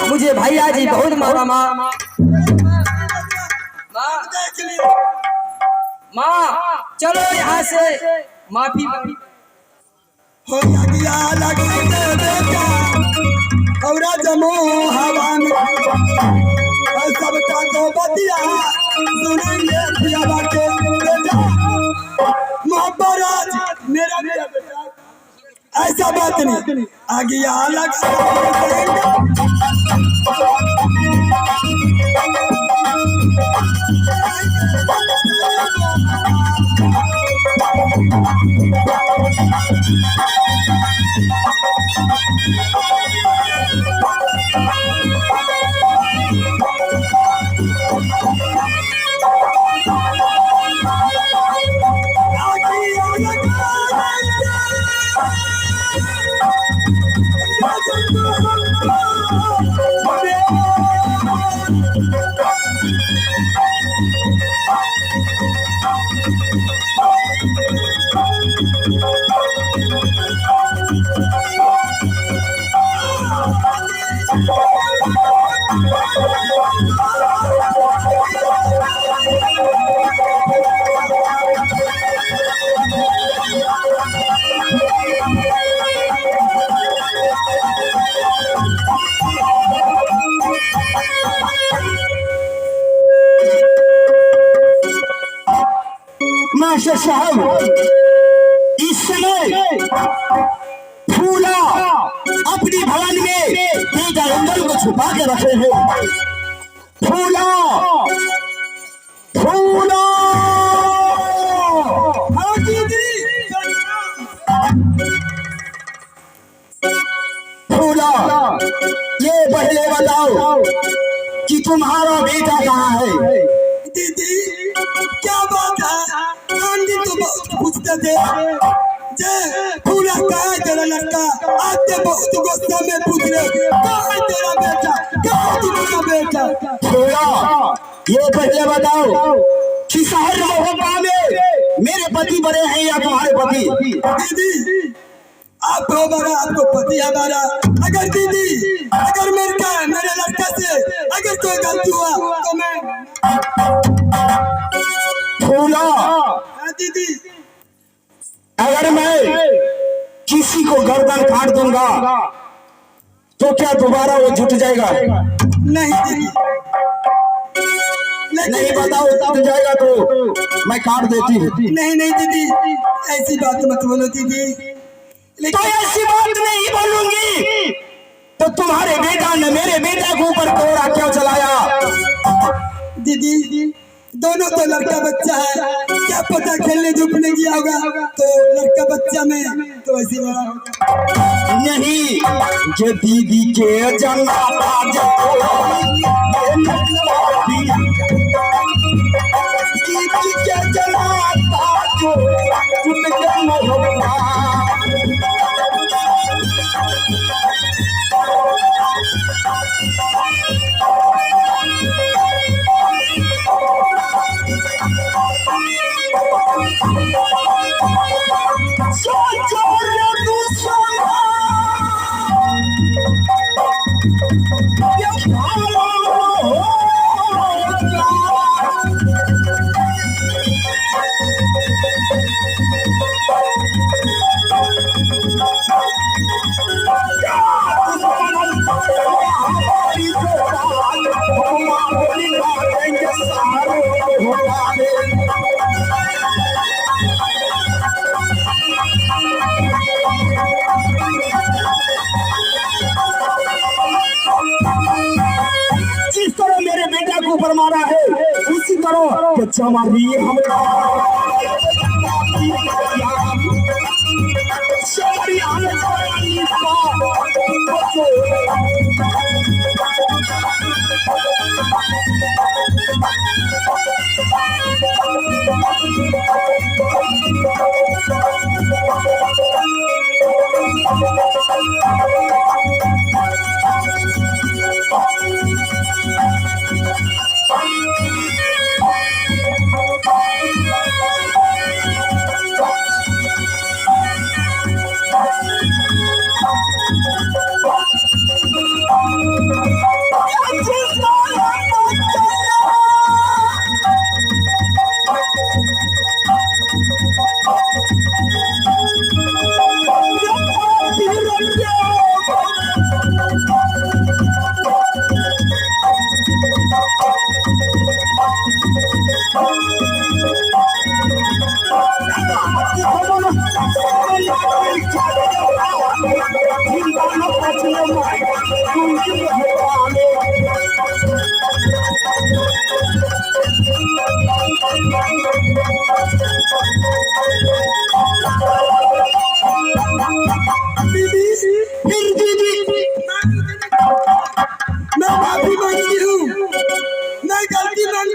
मुझे भैया जी बहुत मारा माँ। माँ चलो यहाँ से माफी हो गया लगे बेटा और जमो हवा में सबका तो बतिया सुनेंगे पिया के बेटा मोहब्बत मेरा बेटा ऐसा बात नहीं आगे अलग मास्टर साहब इस समय फूला अपनी भवन में बेटा रंगल को छुपा के रखे हैं। फूला फूला हाँ दीदी फूला ये पहले बताओ कि तुम्हारा बेटा कहाँ है। दीदी क्या बात है आंधी तो बहुत पूछते थे जे पूरा कहा है तेरा लड़का आते बहुत गुस्से में पूछ रहे कहाँ है तेरा बेटा कहाँ है तुम्हारा बेटा। थोड़ा ये पहले बताओ कि शहर मोहब्बा में मेरे पति बड़े हैं या तुम्हारे पति। दीदी आप हो बड़ा आपको पति हमारा अगर दीदी अगर मेरे लड़का से अगर कोई गलती हुआ तो मैं फूला दीदी अगर मैं किसी को गर्दन काट दूंगा तो क्या दोबारा वो जुट जाएगा। नहीं दीदी नहीं बताओ जुट जाएगा तो मैं काट देती हूँ। नहीं नहीं दीदी ऐसी बात मत बोलो दीदी। तो ऐसी बात नहीं बोलूंगी तो तुम्हारे बेटा ने मेरे बेटा के ऊपर कोड़ा क्यों चलाया। दीदी दोनों तो लड़का बच्चा है क्या पता खेलने धूपने गया होगा तो लड़का बच्चा में तो ऐसी बड़ा होगा। नहीं जो दीदी के जन्मा दीदी के जिस तरह मेरे बेटा को ऊपर मारा है उसी तरह बच्चा मार रही है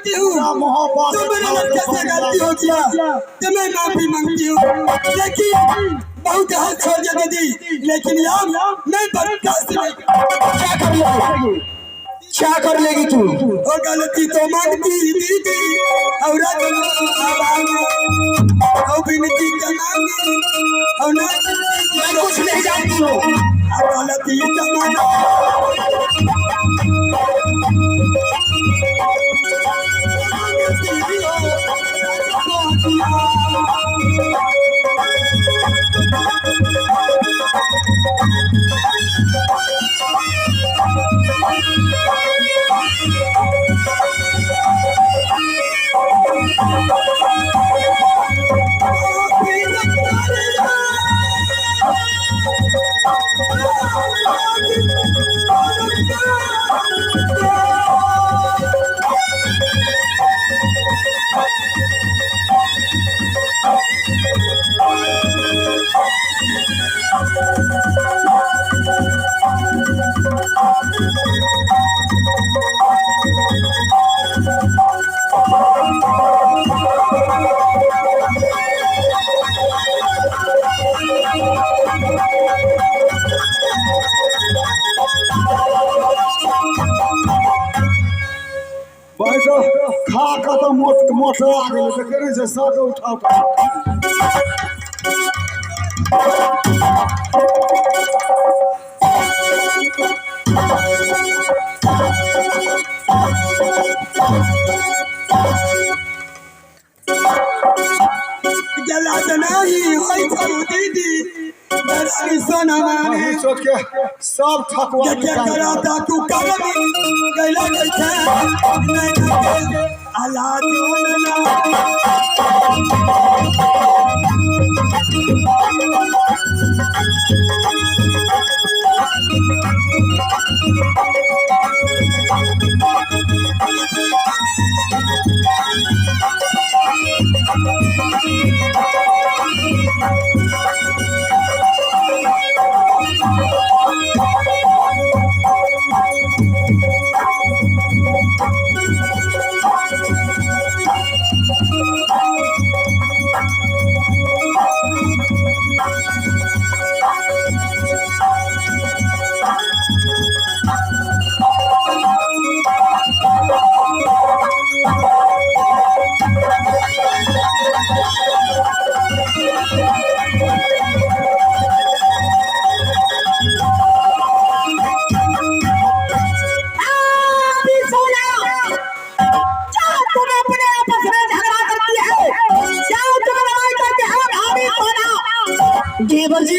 मांगती हूँ मोहब्बत तो मेरे लड़के से गलती हो गया तो मैं माफी मांगती हूँ। लेकिन बहुत हाथ छोड़ दिया दीदी, लेकिन यार मैं बर्दाश्त नहीं क्या कर लेगी? क्या कर लेगी तू? वो गलती तो मांगती दीदी और विनती कमांगी और मैं कुछ नहीं जानती हूँ। गलती कमाना खा खा तो मोटा आ गए तो करे से साथ उठा गलत नहीं होई करू दीदी मेरा सोना माने सोच के सब ठकवा क्या कराता तू कर भी गैला कैसे नहीं अल्लाह देवर जी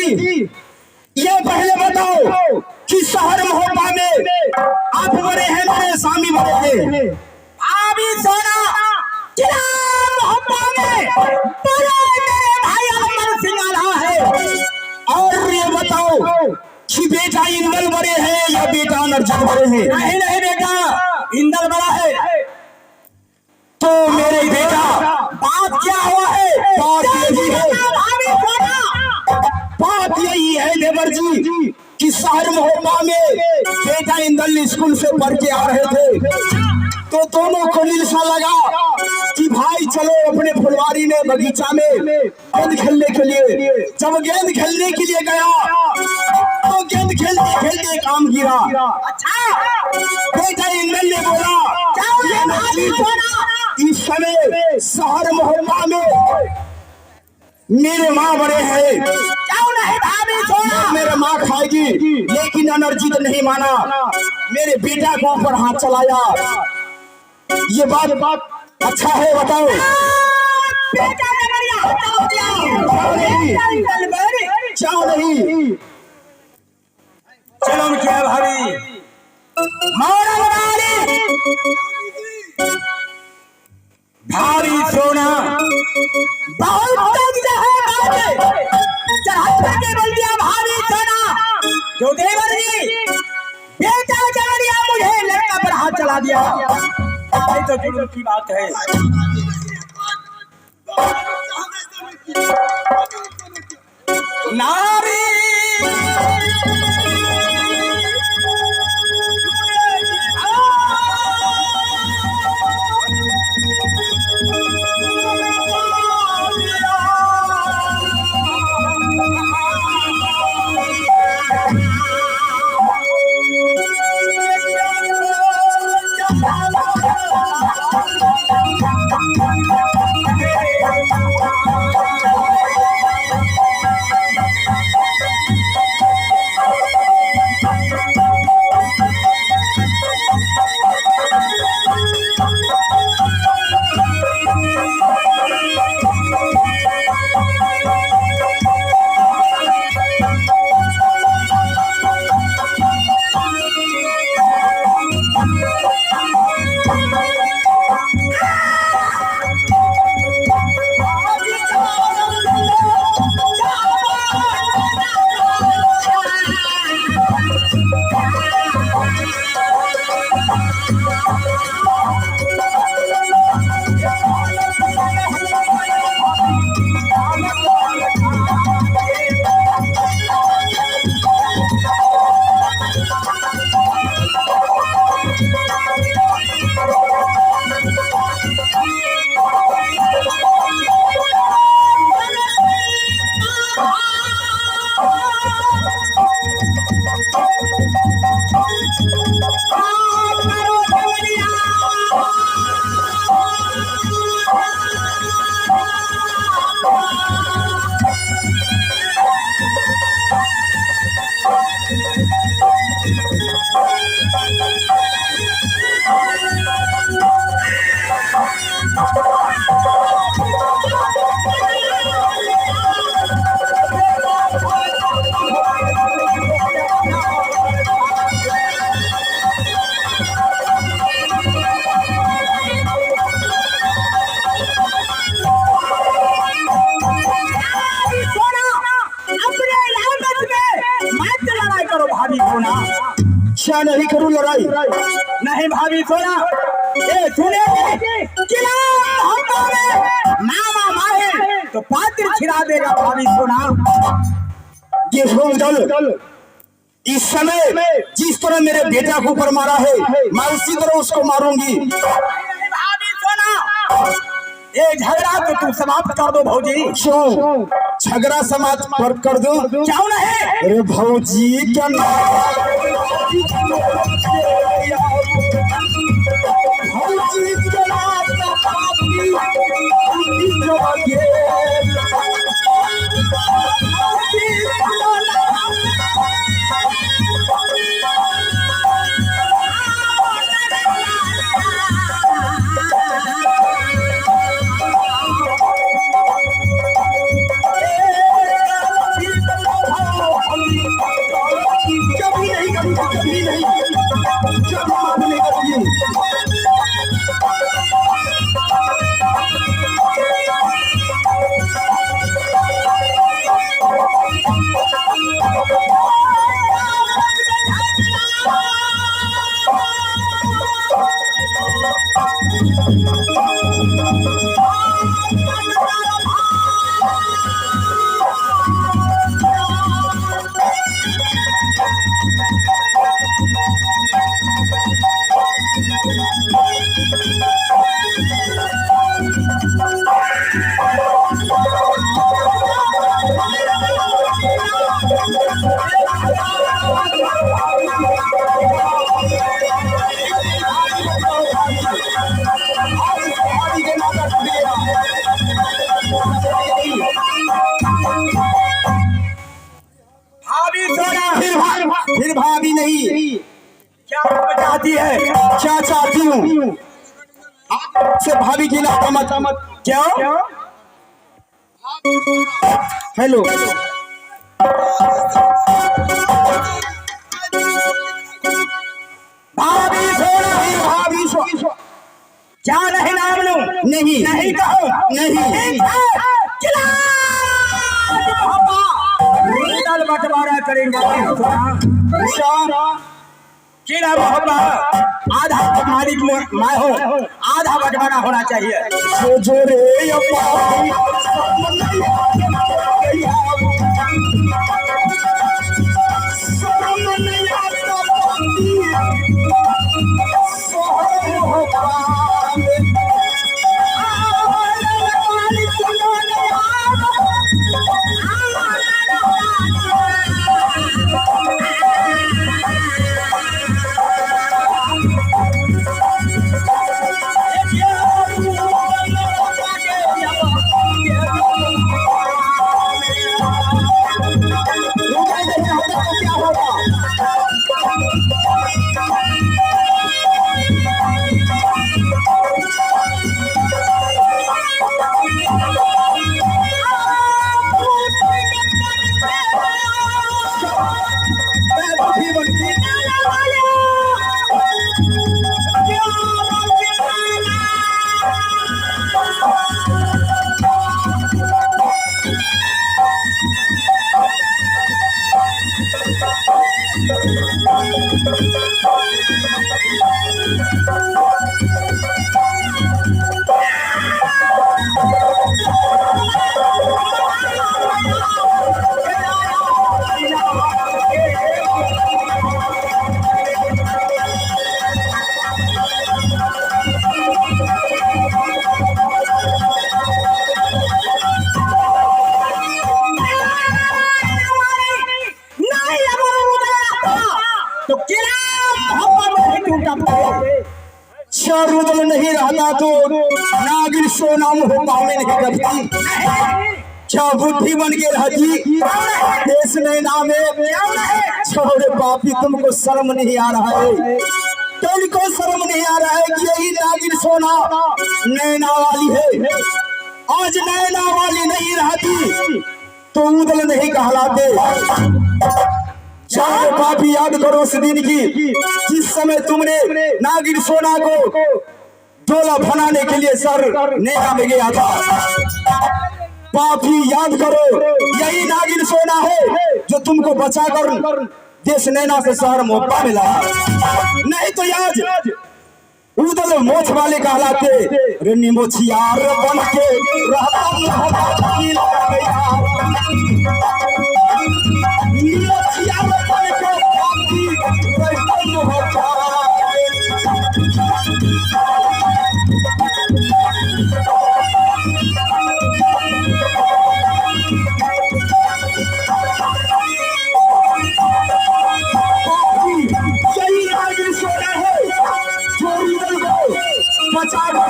ये पहले बताओ कि शहर मोहब्बा में आप बड़े हैं मेरे स्वामी बड़े थे अभी सोना किला मोहब्बा में बड़ा मेरे भाई अमर सिंह आला है। और ये बताओ कि बेटा इंदल बड़े हैं या बेटा अनर्जन बड़े हैं? नहीं नहीं बेटा इंदल बड़ा है। तो मेरे बेटा बात क्या हुआ है? बात यही है अभी सोना बात यही है देवर जी कि शहर मोहब्बा में बेटा इंदल स्कूल से पढ़ के आ रहे थे तो दोनों को सा लगा कि भाई चलो अपने फुलवारी में बगीचा में गेंद खेलने के लिए। जब गेंद खेलने के लिए गया तो गेंद खेलते खेलते काम गिरा। अच्छा बेटा इंदल ने बोला इस समय शहर मोहब्बा में मेरे माँ बड़े हैं, क्यों नहीं भाभी सोना मेरे माँ खाएगी। लेकिन अनर्जित नहीं माना, मेरे बेटा को ऊपर हाथ चलाया। ये बात अच्छा है बताओ? बेटा ने मेरी हटाओ दिया क्यों नहीं? चलो क्या भाभी मौरा वाली भाभी सोना बहुत तंग है चढ़ा के बोल दिया भाभी सोना जो देवर जी बेटा जवरिया मुझे लड़का पर हाथ चला दिया। ये तो जुर्म की बात है। नारी क्या नहीं करूं लड़ाई? नहीं भाभी सोना, ये सुने मामा मारे तो पात्र छिड़ा देगा भाभी सोना। ये दल इस समय जिस तरह मेरे बेटा को ऊपर मारा है, मैं उसी तरह उसको मारूंगी। भाभी सोना, ये झगड़ा तो तू समाप्त कर दो भौजी। क्यों झगड़ा समाप्त कर दो? क्यों नहीं? अरे भौजी क्या फिर भाभी नहीं क्या चाहती है? क्या चाहती हूँ? से भाभी की ना मत। क्यों? हेलो भाभी सोना, भाभी क्या नहीं नाम लूं? नहीं कहो। नहीं बंटवारा करेंगे कीड़ा मोहब्बा। आधा मालिक मैं हो, आधा बंटवारा होना चाहिए। जो रे टूटा पड़े। चार रुदल नहीं रहता तो नागिन सोना मोहब्बा में नहीं करती। क्या बुद्धि बन के रहती देश में नामे। छोड़े पापी, तुमको शर्म नहीं आ रहा है? तुमको शर्म नहीं आ रहा है कि यही नागिन सोना नैना वाली है? आज नैना वाली नहीं रहती तो उदल नहीं कहलाते। चाहे पापी, याद करो उस दिन की जिस समय तुमने नागिन सोना को डोला बनाने के लिए सर नेका में गया था। पापी, याद करो यही नागिन सोना है जो तुमको बचाकर देश नैना से शहर मोहब्बा में लाया। नहीं तो आज उदल मोछ वाले कहलाते। रनी मोछियार बन के रहता मोहब्बत की लगा मोछियार बन के पापी रहता मोहब्बत।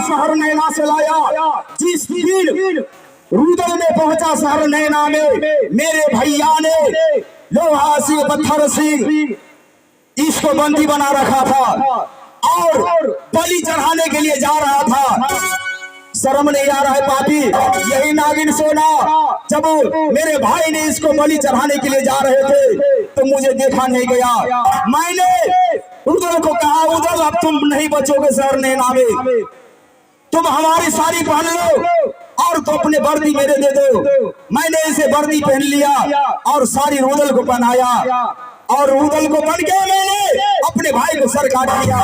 शहर नैना से लाया। जिस दिन रुदल में पहुंचा शहर नैना में, मेरे भैया ने लोहा से पत्थर से इसको बंदी बना रखा था और बलि चढ़ाने के लिए जा रहा था। शर्म नहीं आ रहा है पापी? यही नागिन सोना जब मेरे भाई ने इसको बलि चढ़ाने के लिए जा रहे थे तो मुझे देखा नहीं गया। मैंने उदल को कहा, उदल अब तुम नहीं बचोगे शहर नैना में, तुम हमारी साड़ी पहन लो और तो अपने वर्दी मेरे दे दो। मैंने इसे वर्दी पहन लिया और साड़ी रुदल को पहनाया और रुदल को पहन के मैंने अपने भाई को सर काट दिया।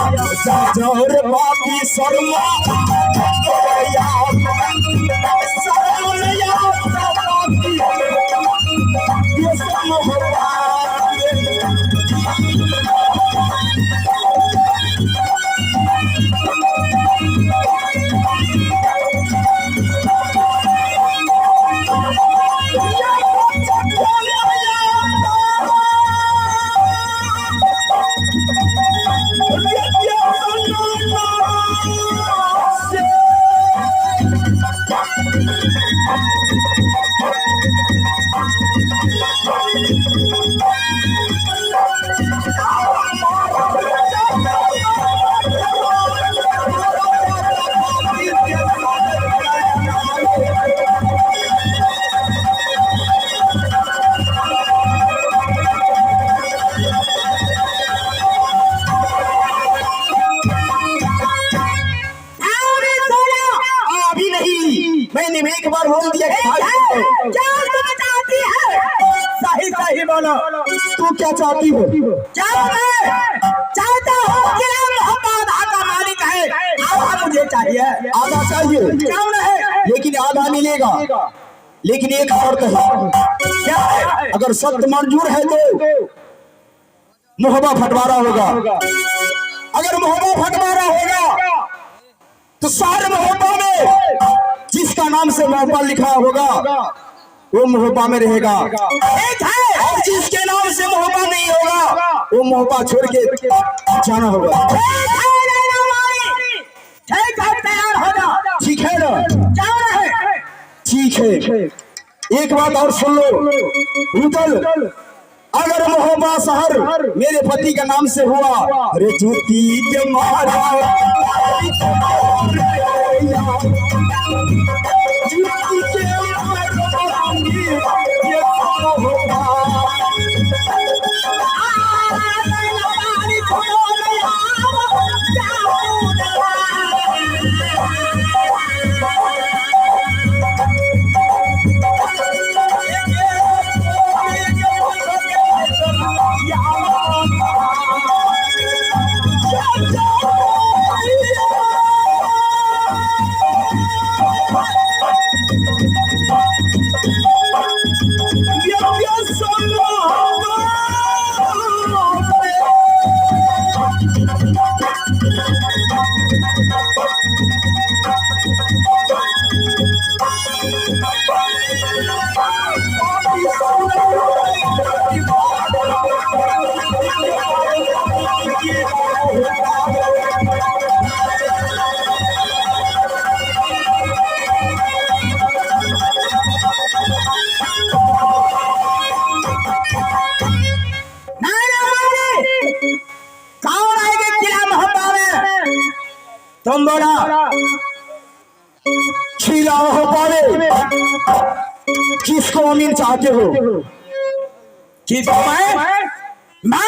जौहर पापी शर्मा मैंने एक बार बोल दिया क्या तुम चाहती है? सही सही बोलो, तू क्या चाहती हो? क्या मैं चाहता हूँ कि मोहब्बत आधा का मालिक है, आधा मुझे चाहिए। आधा चाहिए? क्यों नहीं? लेकिन आधा मिलेगा, लेकिन एक शर्त है। क्या है? अगर शर्त मंजूर है तो मोहब्बा फटवारा होगा। अगर मोहब्बा फटवारा होगा तो सारे मोहब्बा में जिसका नाम से मोहब्बा लिखा होगा वो मोहब्बा में रहेगा। एक है और जिसके नाम से मोहब्बा नहीं होगा वो मोहब्बा छोड़ के जाना होगा। तैयार हो जा। ठीक है ना? क्या रहे? ठीक है, एक बात और सुन लो रुदल, अगर मोहब्बा शहर मेरे पति का नाम से हुआ, अरे जूती के मारा तुम बड़ा खिला हो पावे किसको अमीन चाहते हो? किस मैं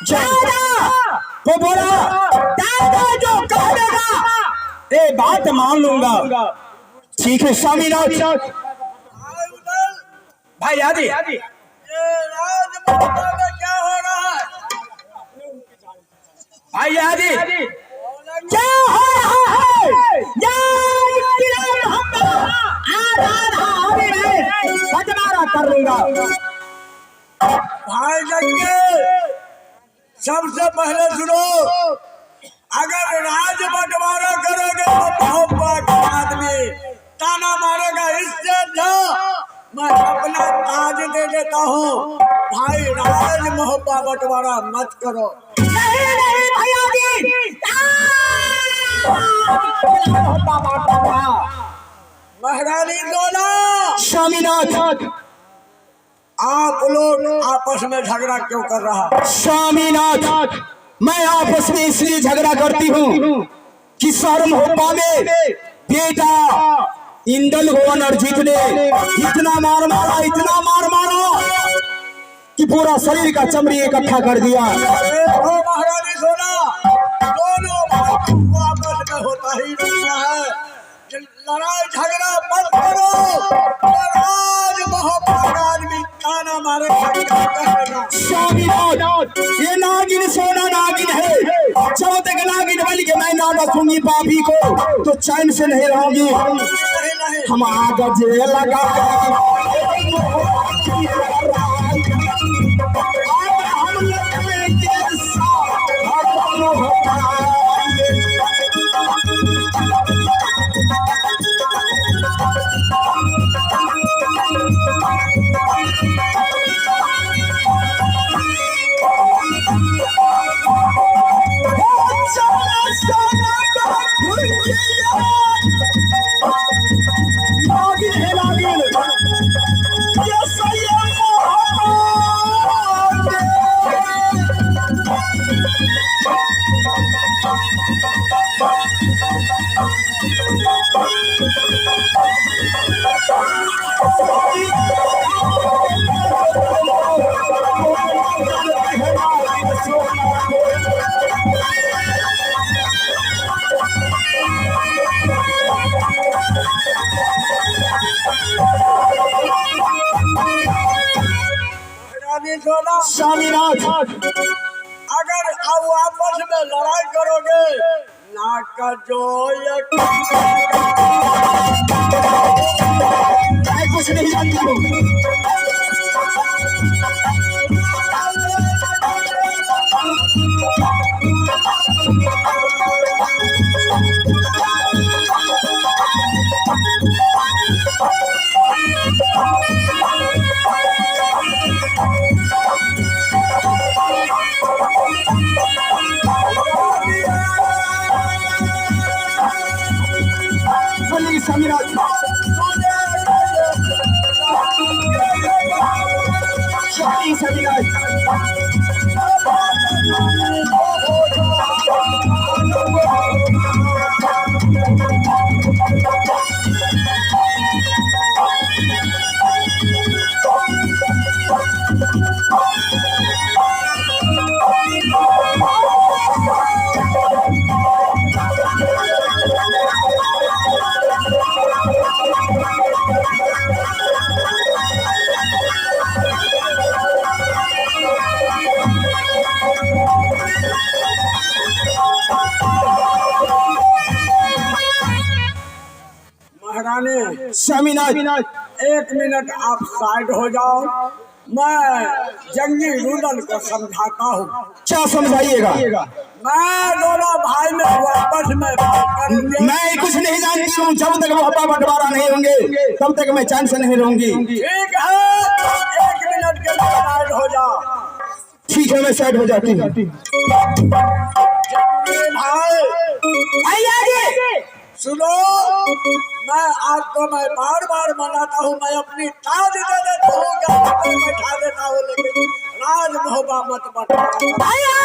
जाना को बोला दादा जो कह देगा ये बात मान लूंगा। ठीक है स्वामीनाथ। भाई आदि ये राजमहल में क्या हो रहा है? भाई आदि क्या हो रहा है? बंटवारा कर लूंगा। भाई जग्गे, सबसे पहले सुनो, अगर राज बंटवारा करोगे तो बहुत बड़ा आदमी ताना मारेगा। इससे जो मैं अपना ताज दे देता हूँ। भाई राज मोहब्बा बंटवारा मत करो। नहीं नहीं भैया जी महारानी दोला, स्वामीनाथ आप लोग आपस में झगड़ा क्यों कर रहा? स्वामीनाथ मैं आपस में इसलिए झगड़ा करती हूँ कि शर्म हो पावे बेटा इंदल भवन अर्जित ने इतना मार मारा कि पूरा शरीर का चमड़ी इकट्ठा कर दिया। देखो महारानी सोना, दोनों भाइयों को आपस में होता ही रहता है। लड़ाई झगड़ा मत करो। राज मोहब्बत आदमी ताना मारे स्वामीनाथ ये नागिन सोना नागिन है। जब तक नागिन बन के मैं ना बसूंगी पापी को तो चैन से नहीं रहूंगी। हम आग जे लगा स्वामीनाथ अगर अब आपस में लड़ाई करोगे नाक का जो कुछ नहीं जानती हूँ। स्वामीनाथ महारानी स्वामीनाथ एक मिनट आप साइड हो जाओ। मैं जंगी रूदल को समझाता हूँ। क्या समझाइएगा? मैं दोनों भाई में वापस में बात करेंगे। मैं कुछ नहीं जानती हूँ। जब तक मोहब्बत बंटवारा नहीं होंगे तब तक मैं चैन से नहीं रहूंगी। ठीक है, एक मिनट के लिए साइड हो जाओ। ठीक है मैं साइड हो जाती हूँ। भाई भैया जी सुनो, मैं आपको मैं बार बार मनाता हूँ। मैं अपनी ताज दे देता हूँ, बैठा देता हूँ, लेकिन राज मोहब्बत मत बता। भैया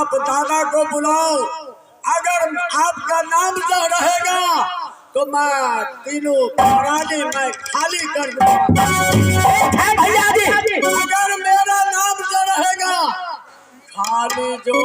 आप दादा को बुलाओ। अगर आपका नाम जो रहेगा तो मैं तीनों रानी मैं खाली कर दूंगा। ठीक है भैया जी। अगर मेरा नाम जो रहेगा खाली जो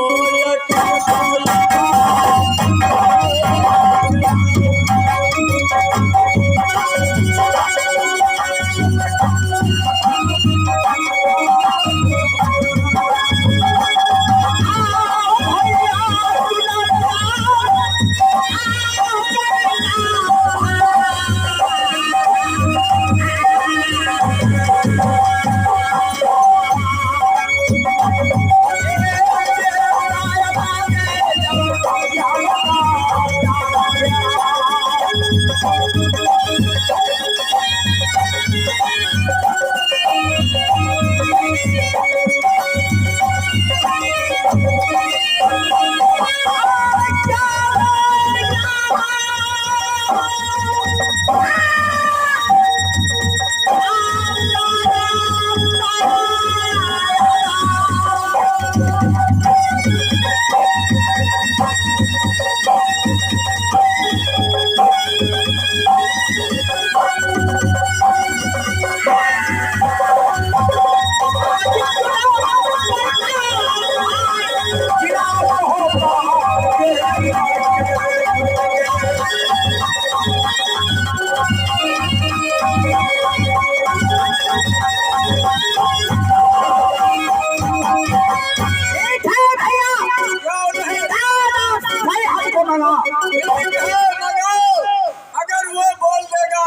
अगर वो बोल देगा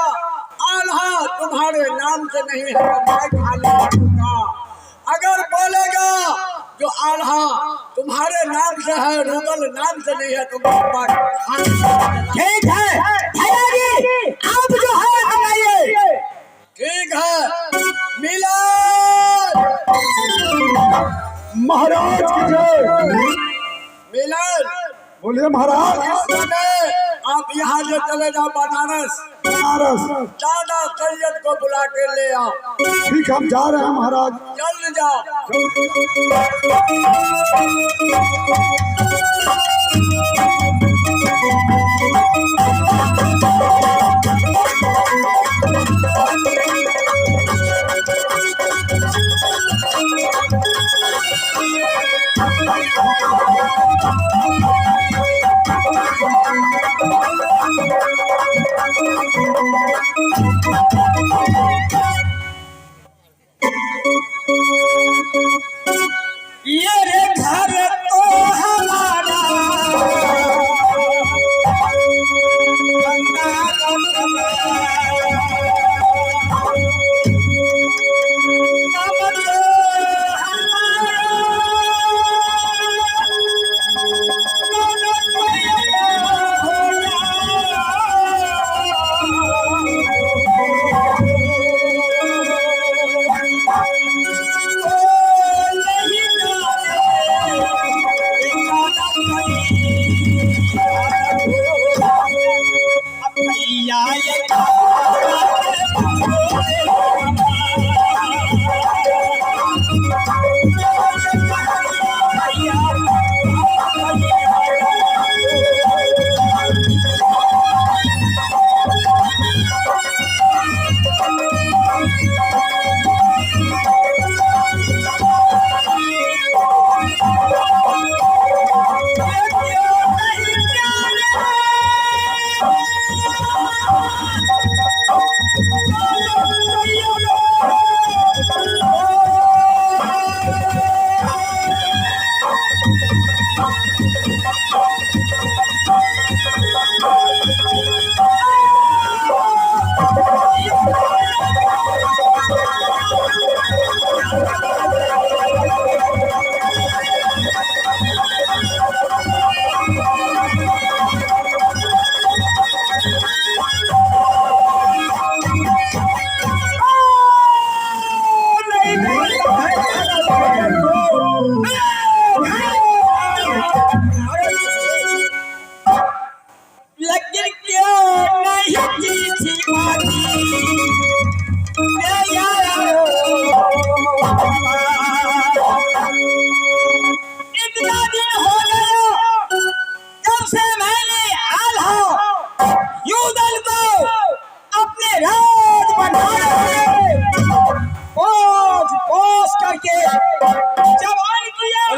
आल्हा तुम्हारे नाम से नहीं है तो मैं खाली करूंगा। अगर बोलेगा जो आल्हा तुम्हारे नाम से है रुदल नाम से नहीं है तो मैं ठीक है भैया जी, आप जो है बताइए। ठीक है मिलन महाराज की जय। मिलन बोलिए महाराज। इस समय आप यहाँ से चले जाओ बनारस। बनारस दादा सैयद को बुला के ले आओ। ठीक, हम जा रहे हैं महाराज। जल्द जाओ। ये घर तो हमारा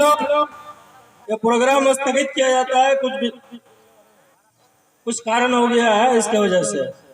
वालों, ये प्रोग्राम स्थगित किया जाता है, कुछ कारण हो गया है, इसके वजह से।